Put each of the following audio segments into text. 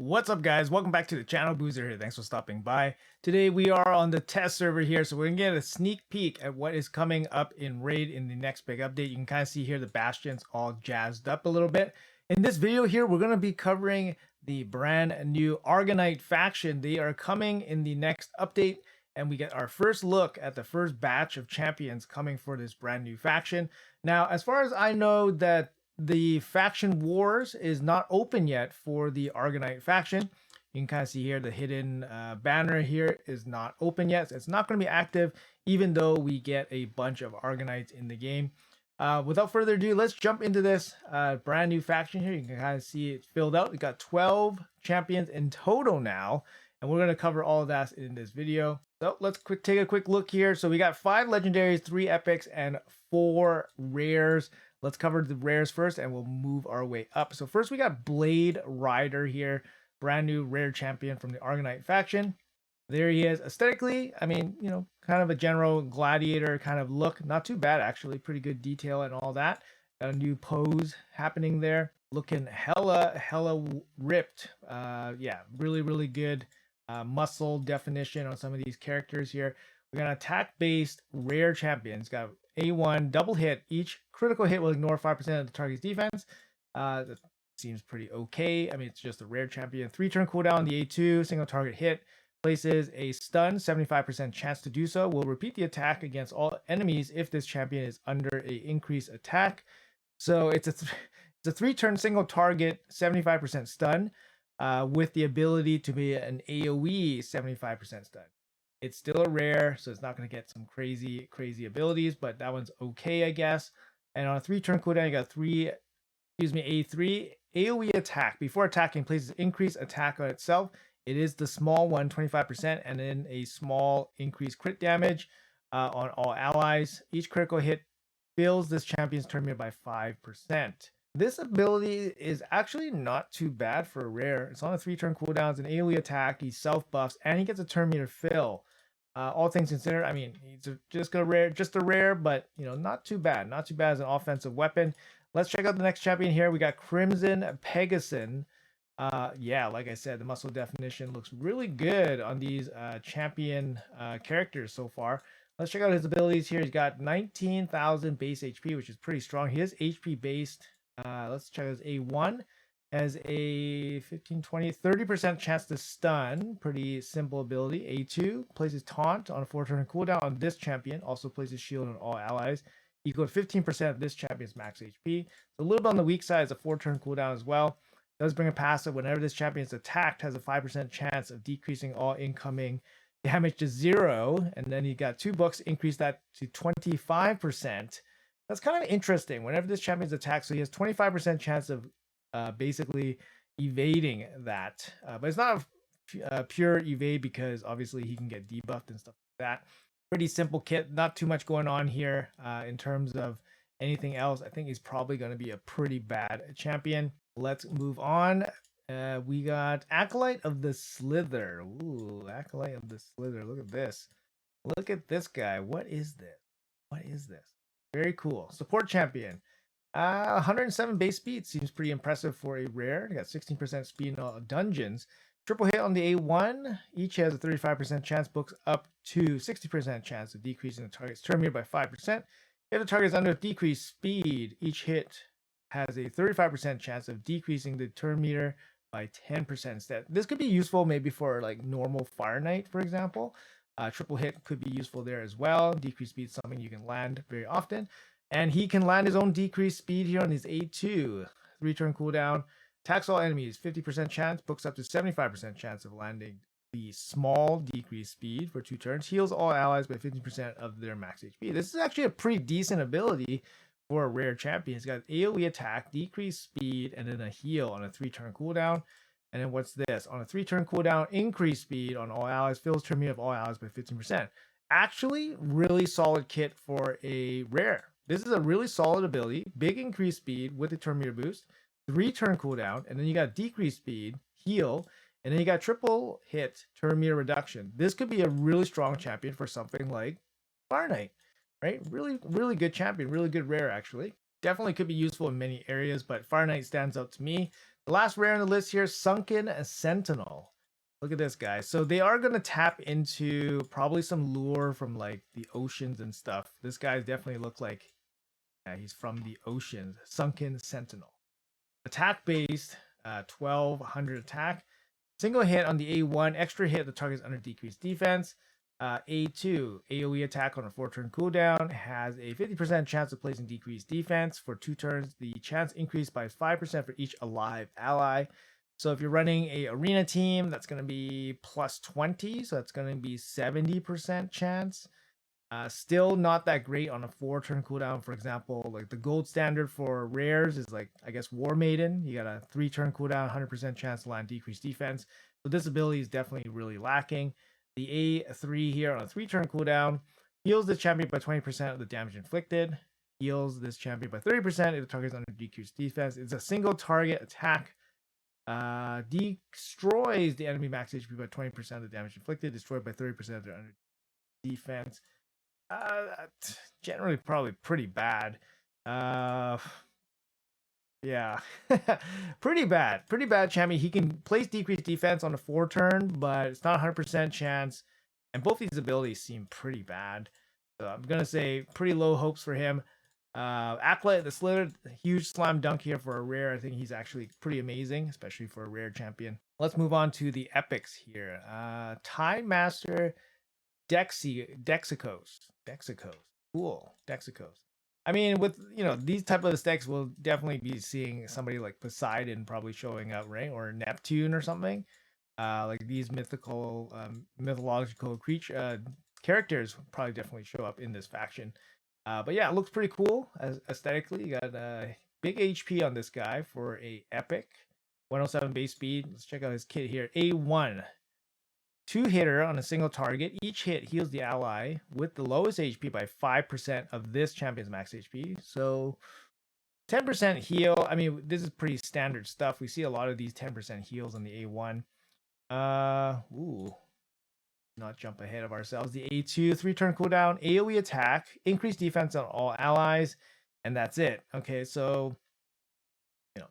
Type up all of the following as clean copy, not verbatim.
What's up, guys? Welcome back to the channel. Boozer here. Thanks for stopping by. Today we are on the test server here, so we're gonna get a sneak peek at what is coming up in Raid in the next big update. You can kind of see here the bastions all jazzed up a little bit. In this video here, we're gonna be covering the brand new Argonite faction. They are coming in the next update, and we get our first look at the first batch of champions coming for this brand new faction. Now, as far as I know, that the faction wars is not open yet for the Argonite faction. You can kind of see here the hidden banner here is not open yet. So it's not going to be active, even though we get a bunch of Argonites in the game. Without further ado, let's jump into this brand new faction here. You can kind of see it filled out. We got 12 champions in total now, and we're going to cover all of that in this video. So let's take a quick look here. So we got 5 legendaries, 3 epics, and 4 rares. Let's cover the rares first, and we'll move our way up. So first we got Blade Rider here, brand new rare champion from the Argonite faction. There he is. Aesthetically, I mean, you know, kind of a general gladiator kind of look. Not too bad, actually. Pretty good detail and all that. Got a new pose happening there. Looking hella ripped. Yeah, really good muscle definition on some of these characters here. We got an attack-based rare champions. Got A1 double hit. Each critical hit will ignore 5% of the target's defense. That seems pretty okay. I mean, it's just a rare champion. 3-turn cooldown. The A2 single target hit places a stun, 75% chance to do so. Will repeat the attack against all enemies if this champion is under a increased attack. So it's a 3-turn single target, 75% stun, with the ability to be an AOE 75% stun. It's still a rare, so it's not going to get some crazy abilities, but that one's okay, I guess. And on a 3-turn cooldown, you got A3 AoE attack. Before attacking, places increased attack on itself. It is the small one, 25%, and then a small increased crit damage on all allies. Each critical hit fills this champion's turn meter by 5%. This ability is actually not too bad for a rare. It's on a 3-turn cooldown. It's an AoE attack. He self-buffs, and he gets a turn meter fill. All things considered, I mean, it's just a rare, but you know, not too bad. Not too bad as an offensive weapon. Let's check out the next champion here. We got Crimson Pegasus. Yeah, like I said, the muscle definition looks really good on these champion characters so far. Let's check out his abilities here. He's got 19,000 base HP, which is pretty strong. He is HP based. Let's check his A1. Has a 15, 20, 30% chance to stun. Pretty simple ability. A2 places taunt on a 4-turn cooldown on this champion. Also places shield on all allies. Equal to 15% of this champion's max HP. So a little bit on the weak side is a 4-turn cooldown as well. Does bring a passive whenever this champion is attacked, has a 5% chance of decreasing all incoming damage to 0. And then you got 2 books, increase that to 25%. That's kind of interesting. Whenever this champion is attacked, so he has 25% chance of basically evading that, but it's not a pure evade because obviously he can get debuffed and stuff like that. Pretty simple kit, not too much going on here in terms of anything else. I think he's probably going to be a pretty bad champion. Let's move on. We got Acolyte of the Slither. Ooh, Acolyte of the Slither. Look at this. Look at this guy. What is this? What is this? Very cool. Support champion. 107 base speed seems pretty impressive for a rare. You got 16% speed in all dungeons. Triple hit on the A1. Each has a 35% chance, books up to 60% chance of decreasing the target's turn meter by 5%. If the target is under decreased speed, each hit has a 35% chance of decreasing the turn meter by 10% instead. This could be useful maybe for like normal Fire Knight, for example. Triple hit could be useful there as well. Decreased speed is something you can land very often. And he can land his own decreased speed here on his A2. 3-turn cooldown. Attacks all enemies. 50% chance. Books up to 75% chance of landing the small decreased speed for 2 turns. Heals all allies by 50% of their max HP. This is actually a pretty decent ability for a rare champion. He's got AoE attack, decreased speed, and then a heal on a 3-turn cooldown. And then what's this? On a 3-turn cooldown, increased speed on all allies. Fills turn meter of all allies by 15%. Actually, really solid kit for a rare. This is a really solid ability. Big increased speed with a turn meter boost. 3-turn cooldown. And then you got decreased speed, heal. And then you got triple hit, turn meter reduction. This could be a really strong champion for something like Fire Knight. Right? Really good champion. Really good rare, actually. Definitely could be useful in many areas, but Fire Knight stands out to me. The last rare on the list here, Sunken Sentinel. Look at this guy. So they are going to tap into probably some lure from like the oceans and stuff. This guy definitely looks like, yeah, he's from the oceans. Sunken Sentinel. Attack based, 1200 attack. Single hit on the A1, extra hit the target's under decreased defense. A2, AoE attack on a 4-turn cooldown, has a 50% chance of placing decreased defense. For 2 turns, the chance increased by 5% for each alive ally. So if you're running a arena team, that's going to be plus 20, so that's going to be 70% chance. Still not that great on a 4-turn cooldown. For example, like the gold standard for rares is like, I guess, War Maiden. You got a 3-turn cooldown, 100% chance to land decreased defense. So this ability is definitely really lacking. The A3 here on a 3-turn cooldown heals this champion by 20% of the damage inflicted. Heals this champion by 30% if the target is under decreased defense. It's a single target attack. Destroys the enemy max HP by 20% of the damage inflicted. Destroyed by 30% of their under defense. Generally probably pretty bad. Yeah, pretty bad champion. He can place decreased defense on a 4-turn, but it's not 100% chance, and both these abilities seem pretty bad, so I'm gonna say pretty low hopes for him. Acolyte the Slither, huge slam dunk here for a rare. I think he's actually pretty amazing, especially for a rare champion. Let's move on to the epics here. Time Master Dexicos. Cool. Dexicos. I mean, with these type of decks, we'll definitely be seeing somebody like Poseidon probably showing up, right? Or Neptune or something. Like these mythological creature characters probably definitely show up in this faction. But yeah, it looks pretty cool aesthetically. You got big HP on this guy for a epic. 107 base speed. Let's check out his kit here. A1. 2-hitter on a single target. Each hit heals the ally with the lowest HP by 5% of this champion's max HP. So 10% heal. I mean, this is pretty standard stuff. We see a lot of these 10% heals on the A1. Not jump ahead of ourselves. The A2, 3-turn cooldown, AoE attack, increased defense on all allies, and that's it. Okay, so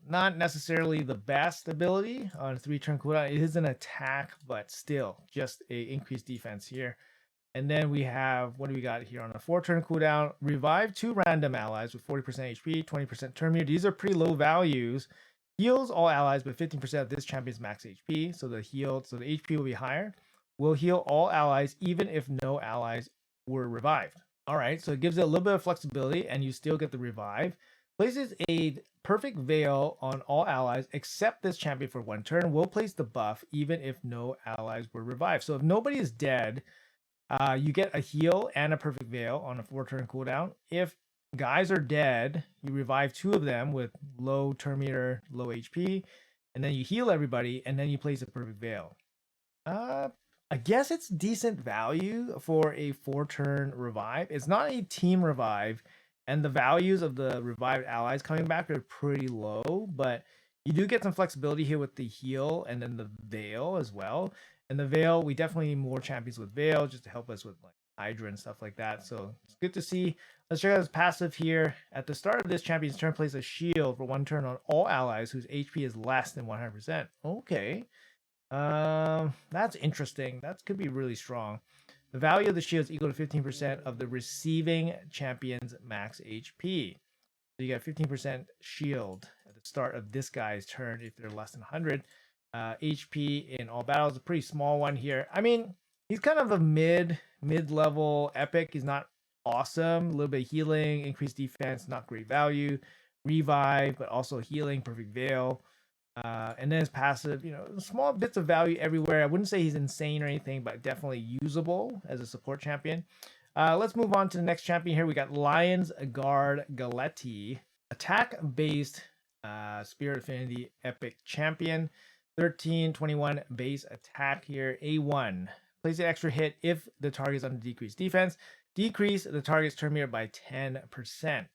not necessarily the best ability on a 3-turn cooldown. It is an attack, but still just a increased defense here. And then we have, what do we got here on a 4-turn cooldown? Revive 2 random allies with 40% HP, 20% turn meter. These are pretty low values. Heals all allies with 15% of this champion's max HP. So the HP will be higher. Will heal all allies even if no allies were revived. All right, so it gives it a little bit of flexibility, and you still get the revive. Places a perfect veil on all allies except this champion for 1 turn. Will place the buff even if no allies were revived. So if nobody is dead, you get a heal and a perfect veil on a 4-turn cooldown. If guys are dead, you revive 2 of them with low turn meter, low HP, and then you heal everybody, and then you place a perfect veil. I guess it's decent value for a 4-turn revive. It's not a team revive, and the values of the revived allies coming back are pretty low, but you do get some flexibility here with the heal and then the veil as well. And the veil, we definitely need more champions with veil just to help us with like Hydra and stuff like that. So it's good to see. Let's check out his passive here. At the start of this champion's turn, place a shield for 1 turn on all allies whose HP is less than 100%. Okay. That's interesting. That could be really strong. The value of the shield is equal to 15% of the receiving champion's max HP. So you got 15% shield at the start of this guy's turn if they're less than 100. HP in all battles, a pretty small one here. I mean, he's kind of a mid-level epic. He's not awesome. A little bit of healing, increased defense, not great value. Revive, but also healing, perfect veil. And then his passive, small bits of value everywhere. I wouldn't say he's insane or anything, but definitely usable as a support champion. Let's move on to the next champion here. We got Lion's Guard Galetti, attack-based Spirit Affinity Epic Champion. 1321 base attack here. A1. Place an extra hit if the target is under decreased defense. Decrease the target's turn meter by 10%.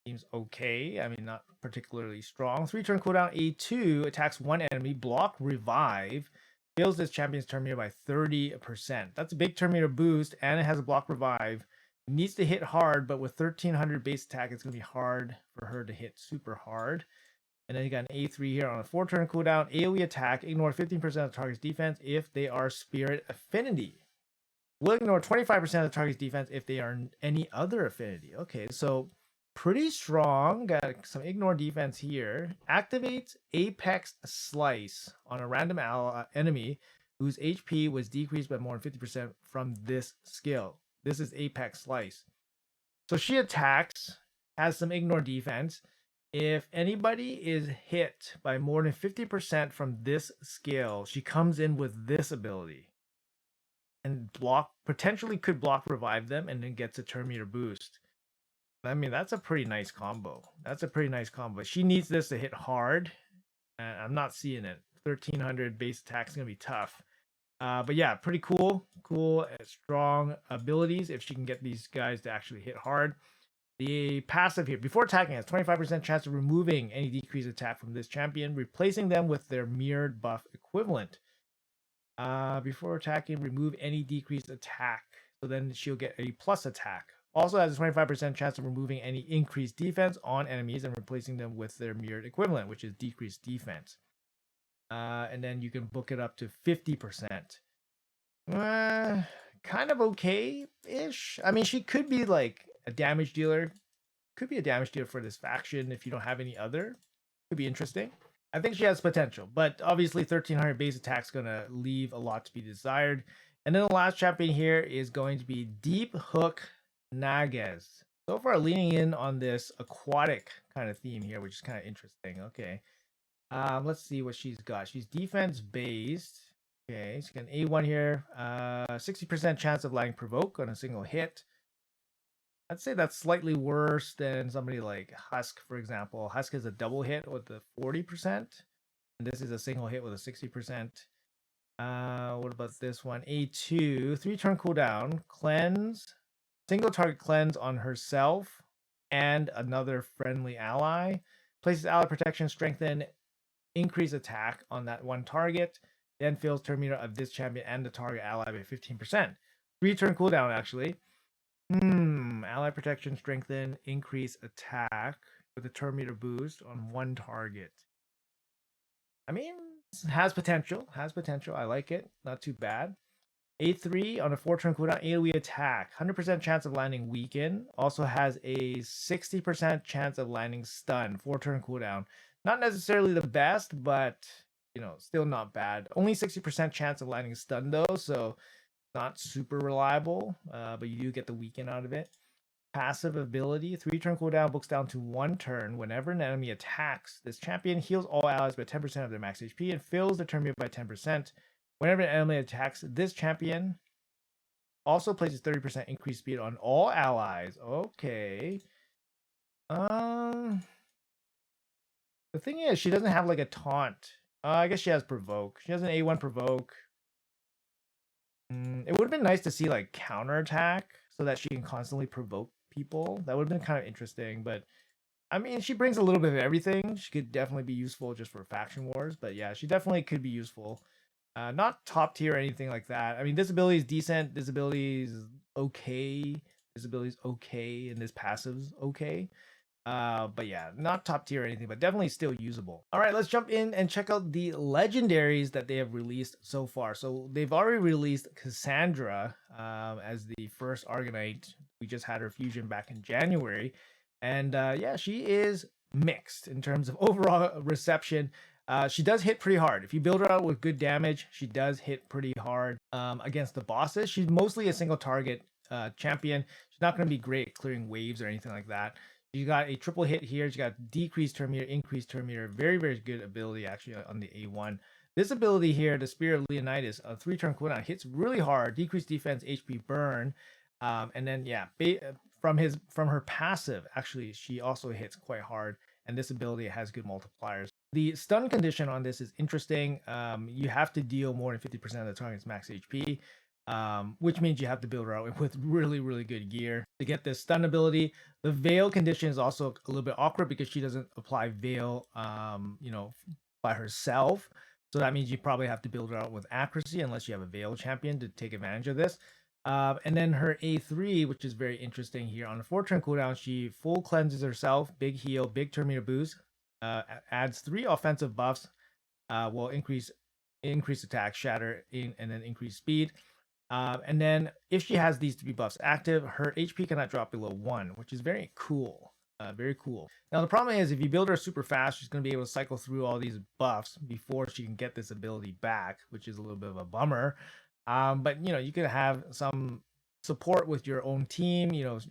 Seems okay. I mean, not particularly strong. 3-turn cooldown. A2 attacks 1 enemy. Block, revive. Heals this champion's turn meter by 30%. That's a big turn meter boost, and it has a block revive. It needs to hit hard, but with 1300 base attack, it's going to be hard for her to hit super hard. And then you got an A3 here on a 4-turn cooldown. AoE attack, ignore 15% of the target's defense if they are Spirit Affinity. Will ignore 25% of the target's defense if they are any other affinity. Okay, so pretty strong. Got some ignore defense here. Activates Apex Slice on a random enemy whose HP was decreased by more than 50% from this skill. This is Apex Slice. So she attacks, has some ignore defense. If anybody is hit by more than 50% from this skill, she comes in with this ability and potentially could block revive them and then gets a turn meter boost. I mean, that's a pretty nice combo. That's a pretty nice combo. She needs this to hit hard, and I'm not seeing it. 1300 base attack is gonna be tough. But yeah, pretty cool, strong abilities if she can get these guys to actually hit hard. The passive here, before attacking, has 25% chance of removing any decreased attack from this champion, replacing them with their mirrored buff equivalent. Before attacking, remove any decreased attack. So then she'll get a plus attack. Also has a 25% chance of removing any increased defense on enemies and replacing them with their mirrored equivalent, which is decreased defense. And then you can book it up to 50%. Kind of okay-ish. I mean, she could be like a damage dealer. Could be a damage dealer for this faction if you don't have any other. Could be interesting. I think she has potential, but obviously 1300 base attack is going to leave a lot to be desired. And then the last champion here is going to be Deep Hook Nagz. So far leaning in on this aquatic kind of theme here, which is kind of interesting. Okay. Let's see what she's got. She's defense based. Okay, she's got an A1 here. 60% chance of landing provoke on a single hit. I'd say that's slightly worse than somebody like Husk, for example. Husk is a double hit with the 40%, and this is a single hit with a 60%. What about this one? A2, 3-turn cooldown, cleanse, single target cleanse on herself and another friendly ally. Places ally protection, strengthen, increase attack on that one target, then fills turn meter of this champion and the target ally by 15%. 3-turn cooldown, actually. Ally protection, strengthen, increase attack with a turn meter boost on one target. I mean, has potential. I like it. Not too bad. A3 on a 4-turn cooldown, AoE attack. 100% chance of landing weaken. Also has a 60% chance of landing stun. 4-turn cooldown. Not necessarily the best, but still not bad. Only 60% chance of landing stun though, so not super reliable, but you do get the weaken out of it. Passive ability, 3-turn cooldown, books down to 1 turn. Whenever an enemy attacks, this champion heals all allies by 10% of their max HP and fills the turn meter by 10%. Whenever an enemy attacks, this champion also places 30% increased speed on all allies. Okay. The thing is, she doesn't have like a taunt. I guess she has provoke. She has an A1 provoke. It would have been nice to see like counterattack so that she can constantly provoke people. That would have been kind of interesting, but I mean, she brings a little bit of everything. She could definitely be useful just for faction wars, but yeah, she definitely could be useful. Not top tier or anything like that. I mean, this ability is decent. This ability is okay. This ability is okay, and this passive's okay. But yeah, not top tier or anything, but definitely still usable. All right, let's jump in and check out the legendaries that they have released so far. So they've already released Cassandra as the first Argonite. We just had her fusion back in January. And yeah, she is mixed in terms of overall reception. She does hit pretty hard. If you build her out with good damage, she does hit pretty hard against the bosses. She's mostly a single target champion. She's not going to be great at clearing waves or anything like that. You got a triple hit here. You got decreased turn meter, increased turn meter. Very, very good ability actually on the A1. This ability here, the Spirit of Leonidas, a 3-turn cooldown, hits really hard. Decreased defense, HP burn, and then yeah, from her passive, actually, she also hits quite hard. And this ability has good multipliers. The stun condition on this is interesting. You have to deal more than 50% of the target's max HP. Which means you have to build her out with really, really good gear to get this stun ability. The veil condition is also a little bit awkward because she doesn't apply veil, by herself. So that means you probably have to build her out with accuracy unless you have a veil champion to take advantage of this. And then her A3, which is very interesting here. On a 4-turn cooldown, she full cleanses herself, big heal, big turn meter boost, Adds 3 offensive buffs. Will increase attack, shatter, and then increase speed. And then if she has these 3 buffs active, her HP cannot drop below 1, which is very cool. Very cool. Now the problem is if you build her super fast, she's going to be able to cycle through all these buffs before she can get this ability back, which is a little bit of a bummer. But you could have some support with your own team. You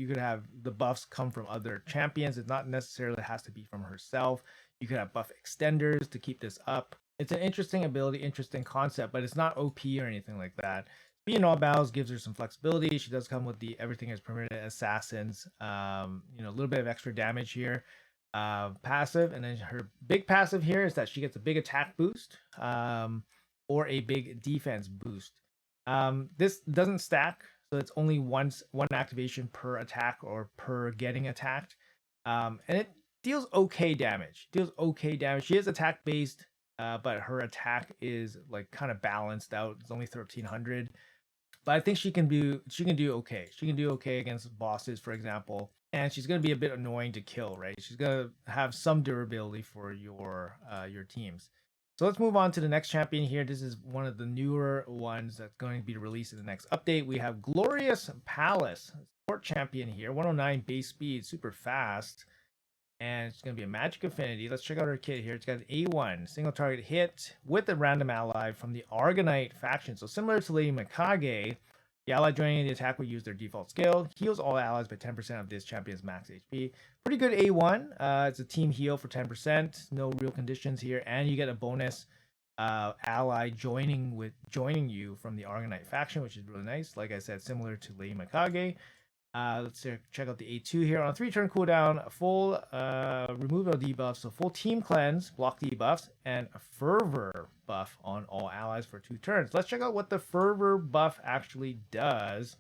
could have the buffs come from other champions. It not necessarily has to be from herself. You could have buff extenders to keep this up. It's an interesting ability, interesting concept, but it's not OP or anything like that. Speed in all battles gives her some flexibility. She does come with the everything is permitted assassins. A little bit of extra damage here. Passive, and then her big passive here is that she gets a big attack boost or a big defense boost. This doesn't stack, so it's only one activation per attack or per getting attacked. And it deals okay damage. She is attack based, but her attack is like kind of balanced out. It's only 1300. But I think she can do okay. She can do okay against bosses, for example. And she's going to be a bit annoying to kill, right? She's going to have some durability for your teams. So let's move on to the next champion here. This is one of the newer ones that's going to be released in the next update. We have Glorious Palace, support champion here. 109 base speed, super fast. And it's going to be a magic affinity. Let's check out her kit here. It's got an A1, single target hit with a random ally from the Argonite faction. So similar to Lady Mikage, the ally joining the attack will use their default skill. Heals all allies by 10% of this champion's max HP. Pretty good A1. It's a team heal for 10%. No real conditions here. And you get a bonus ally joining you from the Argonite faction, which is really nice. Like I said, similar to Lady Mikage. Let's check out the A2 here. On a 3-turn cooldown, full removal debuffs, so full team cleanse, block debuffs, and a fervor buff on all allies for 2 turns. Let's check out what the fervor buff actually does.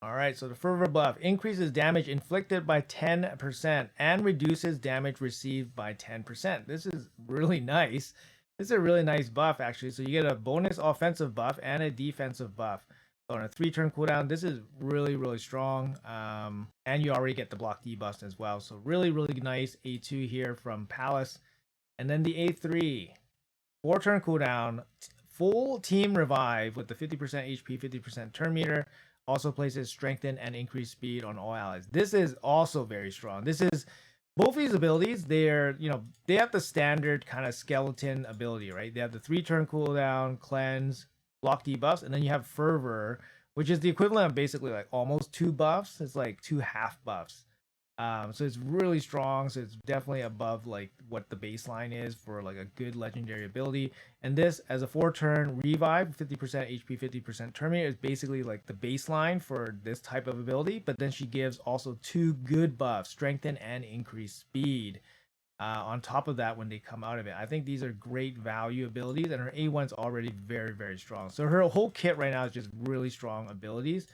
Alright, so the fervor buff increases damage inflicted by 10% and reduces damage received by 10%. This is really nice. This is a really nice buff, actually. So you get a bonus offensive buff and a defensive buff. So on a 3-turn cooldown, this is really, really strong. And you already get the block debuff as well. So really, really nice A2 here from Palace. And then the A3, 4-turn cooldown, full team revive with the 50% HP, 50% turn meter. Also places strengthen and increased speed on all allies. This is also very strong. This is both these abilities. They have the standard kind of skeleton ability, right? They have the 3-turn cooldown, cleanse, block debuffs, and then you have fervor, which is the equivalent of basically like almost 2 buffs. It's like 2 half buffs. So it's really strong. So it's definitely above like what the baseline is for like a good legendary ability. And this as a 4-turn revive, 50% HP, 50% turn meter is basically like the baseline for this type of ability. But then she gives also 2 good buffs, strengthen and increase speed. On top of that, when they come out of it, I think these are great value abilities, and her A1's already very, very strong. So her whole kit right now is just really strong abilities.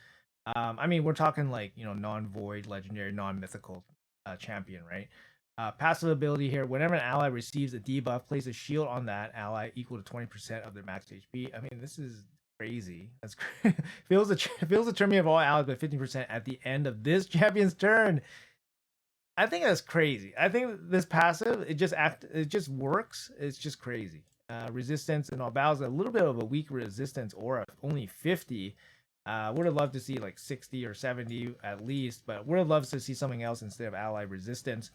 I mean, we're talking like, non-void, legendary, non-mythical champion, right? Passive ability here, whenever an ally receives a debuff, place a shield on that ally equal to 20% of their max HP. I mean, this is crazy. That's feels the turn of all allies by 15% at the end of this champion's turn. I think that's crazy. I think this passive, it just works. It's just crazy. Resistance in all battles, a little bit of a weak resistance aura, only 50. Would have loved to see like 60 or 70 at least, but would have loved to see something else instead of ally resistance.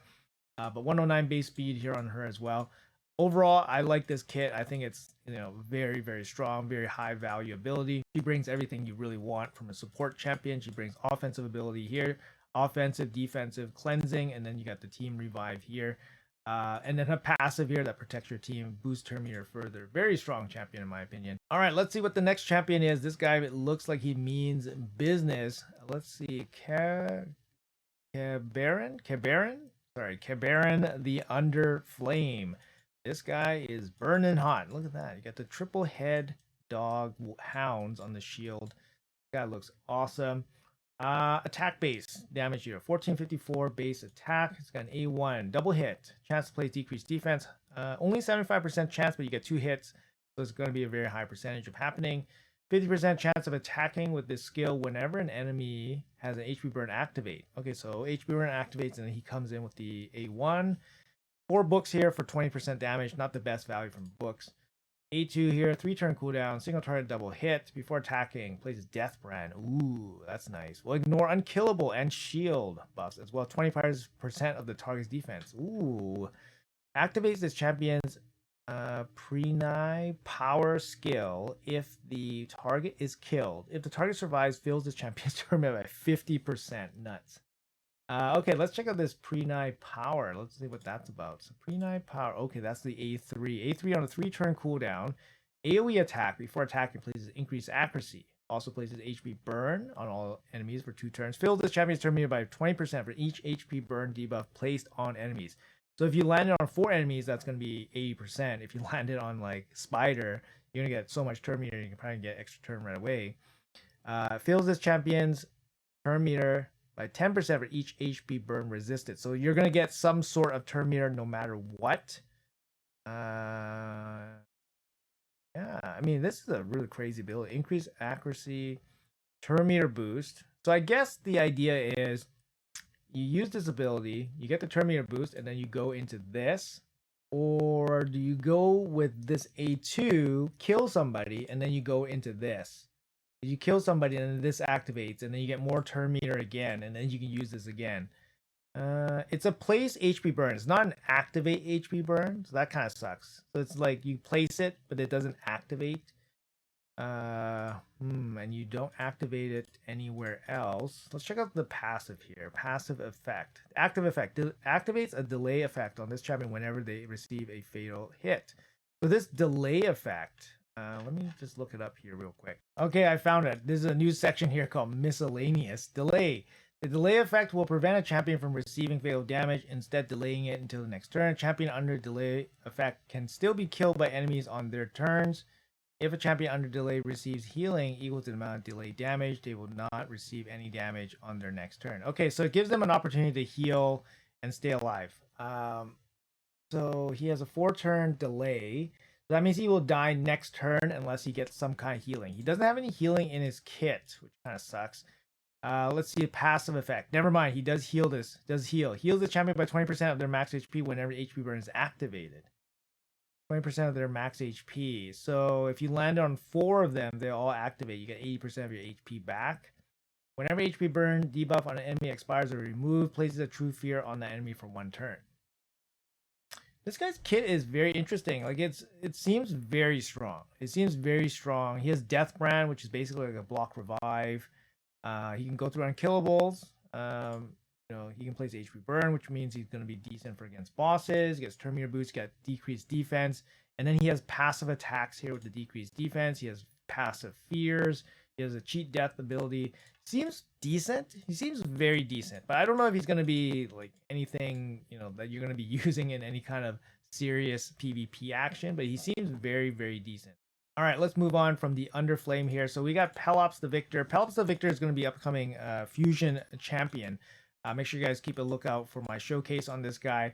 But 109 base speed here on her as well. Overall, I like this kit. I think it's very, very strong, very high value ability. She brings everything you really want from a support champion. She brings offensive ability here, offensive, defensive, cleansing, and then you got the team revive here. And then a passive here that protects your team, boosts turn meter further. Very strong champion in my opinion. All right, let's see what the next champion is. This guy, it looks like he means business. Let's see, Cabaron the Underflame. This guy is burning hot. Look at that. You got the triple head dog hounds on the shield. This guy looks awesome. Attack base damage here, 1454 base attack. It's got an A1 double hit, chance to place decreased defense, only 75% chance, but you get 2 hits, so it's going to be a very high percentage of happening. 50% chance of attacking with this skill whenever an enemy has an HP burn activate. Okay, so HP burn activates and then he comes in with the A1. 4 books here for 20% damage. Not the best value from books. A2 here, 3-turn cooldown, single target double hit. Before attacking, places Death Brand. Ooh, that's nice. Will ignore unkillable and shield buffs as well. 25% of the target's defense. Ooh. Activates this champion's pre-9 power skill if the target is killed. If the target survives, fills this champion's turn by 50%. Nuts. Okay, let's check out this pre-9 power. Let's see what that's about. So pre-9 power. Okay, that's the A3. A3 on a 3-turn cooldown. AoE attack before attacking places increased accuracy. Also places HP burn on all enemies for 2 turns. Fills this champion's turn meter by 20% for each HP burn debuff placed on enemies. So if you landed on 4 enemies, that's going to be 80%. If you landed on like Spider, you're going to get so much turn meter, you can probably get extra turn right away. Fills this champion's turn meter by 10% for each HP burn resisted. So you're going to get some sort of turn meter no matter what. Yeah, I mean, this is a really crazy ability. Increase accuracy, turn meter boost. So I guess the idea is you use this ability, you get the turn meter boost, and then you go into this. Or do you go with this A2, kill somebody, and then you go into this? You kill somebody and then this activates, and then you get more turn meter again, and then you can use this again. It's a place HP burn. It's not an activate HP burn, so that kind of sucks. So it's like you place it, but it doesn't activate. And you don't activate it anywhere else. Let's check out the passive here. Passive effect. Active effect. Activates a delay effect on this champion whenever they receive a fatal hit. So this delay effect, let me just look it up here real quick. Okay, I found it. There's a new section here called Miscellaneous Delay. The delay effect will prevent a champion from receiving fatal damage, instead delaying it until the next turn. A champion under delay effect can still be killed by enemies on their turns. If a champion under delay receives healing equal to the amount of delay damage, they will not receive any damage on their next turn. Okay, so it gives them an opportunity to heal and stay alive. So he has a 4-turn delay. So that means he will die next turn unless he gets some kind of healing. He doesn't have any healing in his kit, which kind of sucks. Let's see a passive effect. Never mind, he does heal this. Heals the champion by 20% of their max HP whenever HP burn is activated. 20% of their max HP. So if you land on 4 of them, they all activate. You get 80% of your HP back. Whenever HP burn debuff on an enemy expires or removed, places a true fear on the enemy for 1 turn. This guy's kit is very interesting. Like it seems very strong. It seems very strong. He has Death Brand, which is basically like a block revive. He can go through unkillables. He can place HP burn, which means he's going to be decent for against bosses. He gets turn meter boost, got decreased defense, and then he has passive attacks here with the decreased defense. He has passive fears. He has a cheat death ability. Seems decent. He seems very decent, but I don't know if he's going to be like anything that you're going to be using in any kind of serious PvP action. But he seems very, very decent. All right, let's move on from the Underflame here. So we got Pelops the Victor. Pelops the Victor is going to be upcoming Fusion champion. Make sure you guys keep a lookout for my showcase on this guy.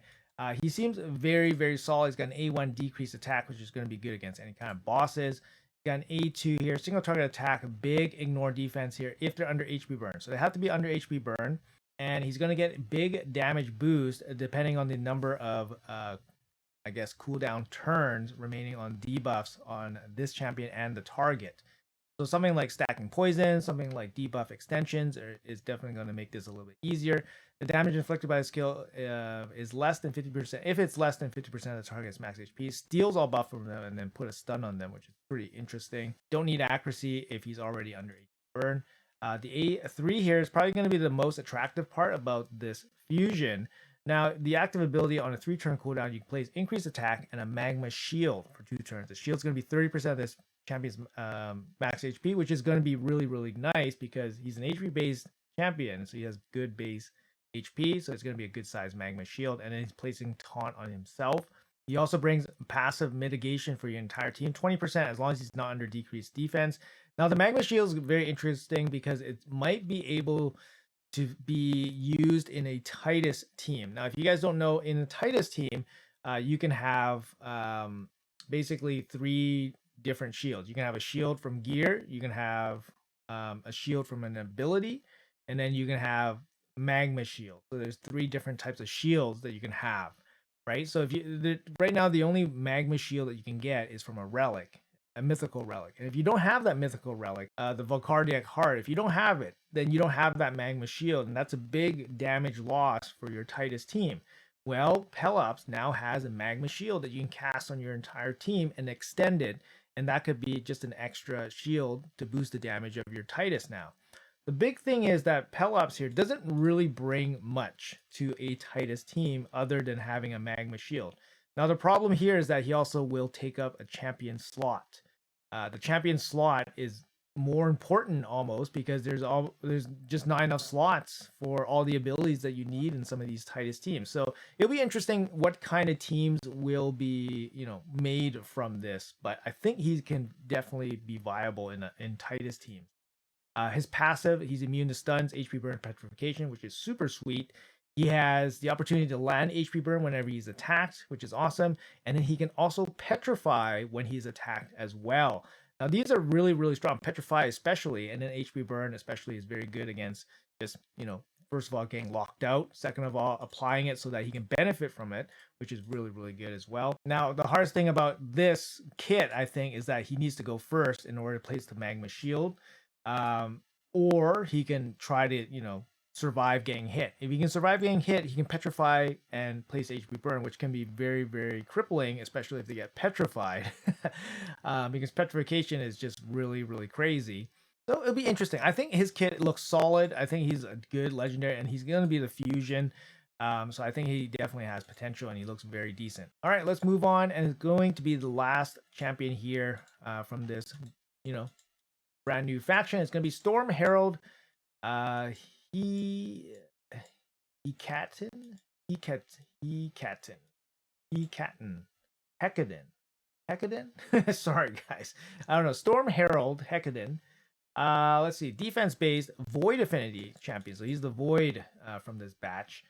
He seems very, very solid. He's got an A1 decreased attack, which is going to be good against any kind of bosses. He's got an A2 here, single target attack, big ignore defense here if they're under HP burn. So they have to be under HP burn, and he's going to get big damage boost depending on the number of, cooldown turns remaining on debuffs on this champion and the target. So something like stacking poison, something like debuff extensions is definitely going to make this a little bit easier. The damage inflicted by the skill is less than 50%. If it's less than 50% of the target's max HP, steals all buff from them and then put a stun on them, which is pretty interesting. Don't need accuracy if he's already under HP burn. The A3 here is probably going to be the most attractive part about this fusion. Now, the active ability on a 3-turn cooldown, you can place increased attack and a magma shield for 2 turns. The shield's going to be 30% of this champion's max HP, which is going to be really, really nice because he's an HP based champion, so he has good base HP, so it's going to be a good size magma shield, and then he's placing taunt on himself. He also brings passive mitigation for your entire team, 20% as long as he's not under decreased defense. Now the magma shield is very interesting because it might be able to be used in a Titus team. Now if you guys don't know, in a Titus team you can have basically 3 different shields. You can have a shield from gear, you can have a shield from an ability, and then you can have magma shield. So there's 3 different types of shields that you can have. right? So if right now the only magma shield that you can get is from a relic, a mythical relic. And if you don't have that mythical relic, the Volcardiac Heart, if you don't have it, then you don't have that magma shield, and that's a big damage loss for your Titus team. Well, Pelops now has a magma shield that you can cast on your entire team and extend it, and that could be just an extra shield to boost the damage of your Titus now. The big thing is that Pelops here doesn't really bring much to a Titus team other than having a magma shield. Now the problem here is that he also will take up a champion slot. The champion slot is more important almost because there's just not enough slots for all the abilities that you need in some of these Titus teams. So it'll be interesting what kind of teams will be made from this. But I think he can definitely be viable in Titus teams. His passive, he's immune to stuns, HP burn, petrification, which is super sweet. He has the opportunity to land HP burn whenever he's attacked, which is awesome. And then he can also petrify when he's attacked as well. Now, these are really, really strong. Petrify especially, and then HP burn especially is very good against just, first of all, getting locked out. Second of all, applying it so that he can benefit from it, which is really, really good as well. Now, the hardest thing about this kit, I think, is that he needs to go first in order to place the magma shield. Or he can try to, survive getting hit. If he can survive getting hit, he can petrify and place HP burn, which can be very, very crippling, especially if they get petrified, because petrification is just really, really crazy. So it'll be interesting. I think his kit looks solid. I think he's a good legendary, and he's going to be the fusion. So I think he definitely has potential, and he looks very decent. All right, let's move on, and it's going to be the last champion here from this, brand new faction. It's going to be Storm Herald. Hecaden. Sorry, guys. I don't know. Storm Herald Hecaden. Let's see. Defense based Void Affinity champion. So he's the Void from this batch.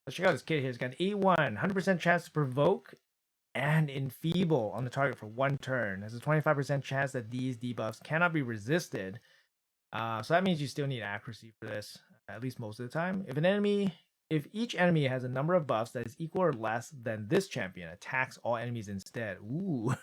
Let's check out this kit here. He's got an A1, 100% chance to provoke and enfeeble on the target for one turn. There's a 25% chance that these debuffs cannot be resisted. So that means you still need accuracy for this, at least most of the time. If each enemy has a number of buffs that is equal or less than this champion, attacks all enemies instead. Ooh.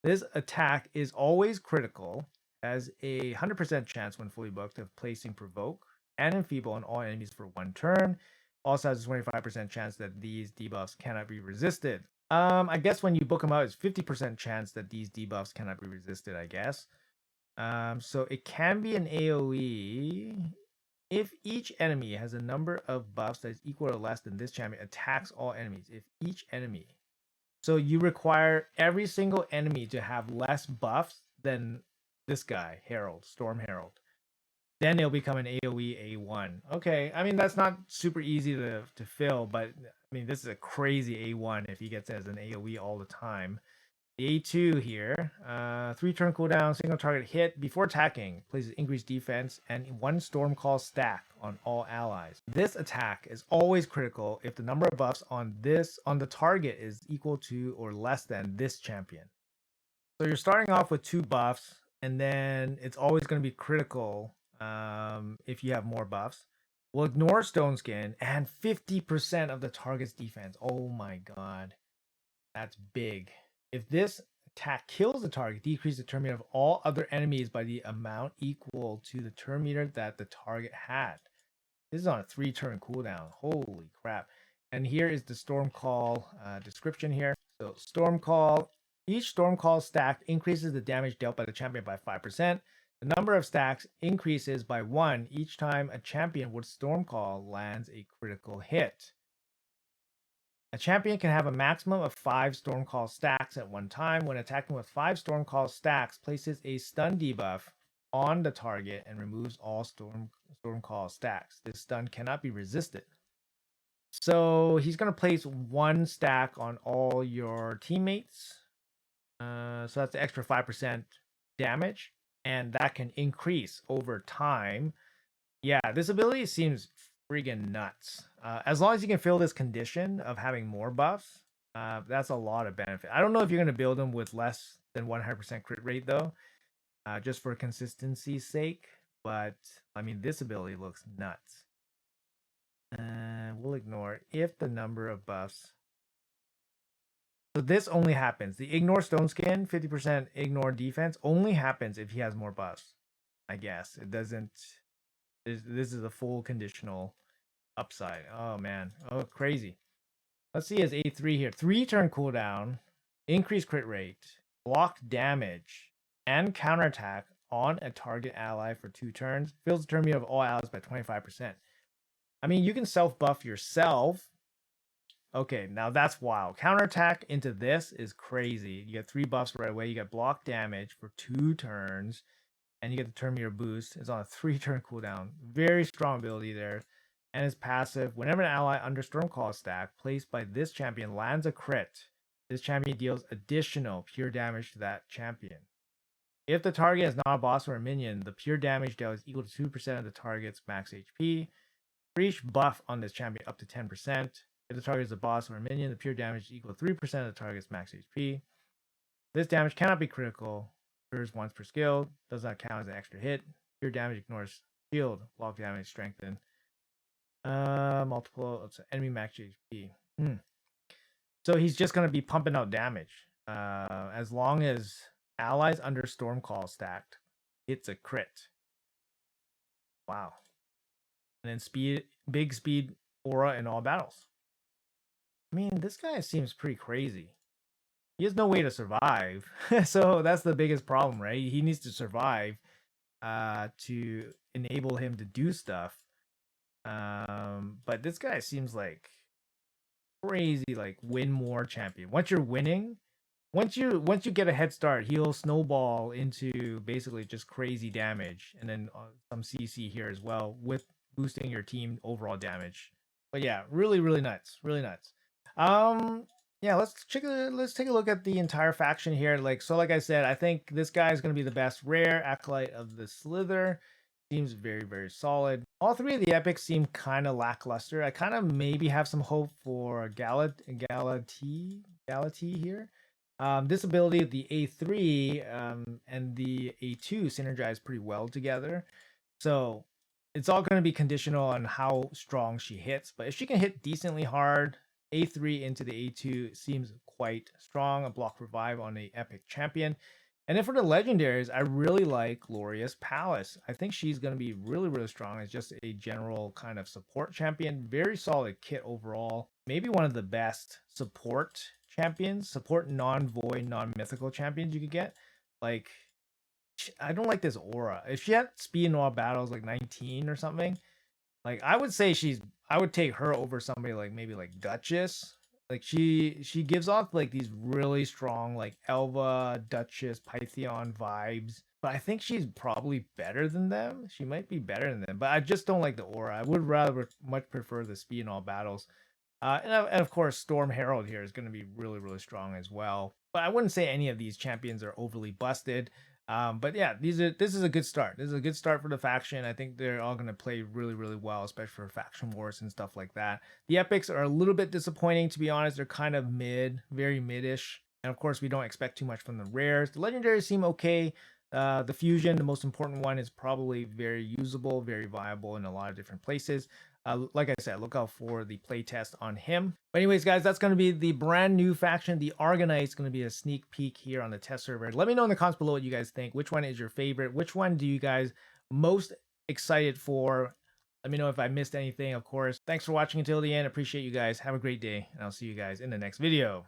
This attack is always critical, has a 100% chance when fully booked of placing provoke and enfeeble on all enemies for one turn. Also has a 25% chance that these debuffs cannot be resisted. I guess when you book them out, it's 50% chance that these debuffs cannot be resisted, I guess. So it can be an AoE if each enemy has a number of buffs that is equal or less than this champion, attacks all enemies. If each enemy. So you require every single enemy to have less buffs than this guy, Herald, Storm Herald. Then it'll become an AoE A1. Okay, I mean, that's not super easy to fill, but I mean, this is a crazy A1 if he gets it as an AoE all the time. The A2 here, 3-turn cooldown, single target hit before attacking, places increased defense, and 1 Storm Call stack on all allies. This attack is always critical if the number of buffs on the target is equal to or less than this champion. So you're starting off with 2 buffs, and then it's always going to be critical if you have more buffs. We'll ignore Stone Skin and 50% of the target's defense. Oh my god. That's big. If this attack kills the target, decrease the turn meter of all other enemies by the amount equal to the turn meter that the target had. This is on a 3-turn cooldown. Holy crap. And here is the Storm Call description here. So Storm Call. Each Storm Call stack increases the damage dealt by the champion by 5%. The number of stacks increases by 1 each time a champion with Storm Call lands a critical hit. A champion can have a maximum of 5 Storm Call stacks at one time. When attacking with 5 Storm Call stacks, places a stun debuff on the target and removes all Storm Call stacks. This stun cannot be resisted. So he's going to place 1 stack on all your teammates. So that's the extra 5% damage. And that can increase over time. Yeah, this ability seems friggin' nuts. As long as you can fill this condition of having more buffs, that's a lot of benefit. I don't know if you're going to build them with less than 100% crit rate, though, just for consistency's sake. But, I mean, this ability looks nuts. We'll ignore it if the number of buffs So this only happens. The ignore stone skin, 50% ignore defense only happens if he has more buffs. I guess it doesn't. This is a full conditional upside. Oh man. Oh, crazy. Let's see his A3 here. 3-turn cooldown, increased crit rate, block damage, and counterattack on a target ally for 2 turns. Fills the turn meter of all allies by 25%. I mean, you can self-buff yourself. Okay, now that's wild. Counterattack into this is crazy. You get 3 buffs right away. You get block damage for 2 turns, and you get the turn meter boost. It's on a 3-turn cooldown. Very strong ability there. And his passive, whenever an ally under Stormcall stack placed by this champion lands a crit, this champion deals additional pure damage to that champion. If the target is not a boss or a minion, the pure damage dealt is equal to 2% of the target's max HP. For each buff on this champion up to 10%. If the target is a boss or a minion, the pure damage is equal to 3% of the target's max HP. This damage cannot be critical. Occurs once per skill. Does not count as an extra hit. Pure damage ignores shield. Block damage strengthened. Multiple enemy max HP. So he's just gonna be pumping out damage. As long as allies under Stormcall stacked, it's a crit. Wow. And then speed, big speed aura in all battles. I mean, this guy seems pretty crazy. He has no way to survive. So that's the biggest problem, right? He needs to survive to enable him to do stuff. But this guy seems like crazy, like win more champion. Once you're winning, once you get a head start, he'll snowball into basically just crazy damage, and then some CC here as well with boosting your team overall damage. But yeah, really nuts, really nuts. Yeah, let's take a look at the entire faction here. Like I said, I think this guy is going to be the best rare acolyte of the Slither. Seems very solid. All 3 of the epics seem kind of lackluster. I kind of maybe have some hope for Galati here. This ability, the A3 and the A2 synergize pretty well together. So it's all going to be conditional on how strong she hits. But if she can hit decently hard, A3 into the A2 seems quite strong. A block revive on the epic champion. And then for the legendaries, I really like Glorious Palace. I think she's going to be really strong as just a general kind of support champion. Very solid kit overall. Maybe one of the best support champions, support non-void, non-mythical champions you could get. Like, I don't like this aura. If she had speed in all battles like 19 or something, like I would say I would take her over somebody like maybe like Duchess. Like she gives off like these really strong like Elva, Duchess, Pythion vibes. But I think she's probably better than them. She might be better than them, but I just don't like the aura. I would rather much prefer the speed in all battles. And of course, Storm Herald here is going to be really strong as well. But I wouldn't say any of these champions are overly busted. But yeah, this is a good start. This is a good start for the faction. I think they're all going to play really well, especially for faction wars and stuff like that. The epics are a little bit disappointing, to be honest. They're kind of very mid-ish. And of course, we don't expect too much from the rares. The legendaries seem okay. The fusion, the most important one, is probably very usable, very viable in a lot of different places. Like I said, look out for the playtest on him. But anyways, guys, that's going to be the brand new faction, the Argonite. It's going to be a sneak peek here on the test server. Let me know in the comments below what you guys think. Which one is your favorite? Which one do you guys most excited for? Let me know if I missed anything, of course. Thanks for watching until the end. Appreciate you guys. Have a great day, and I'll see you guys in the next video.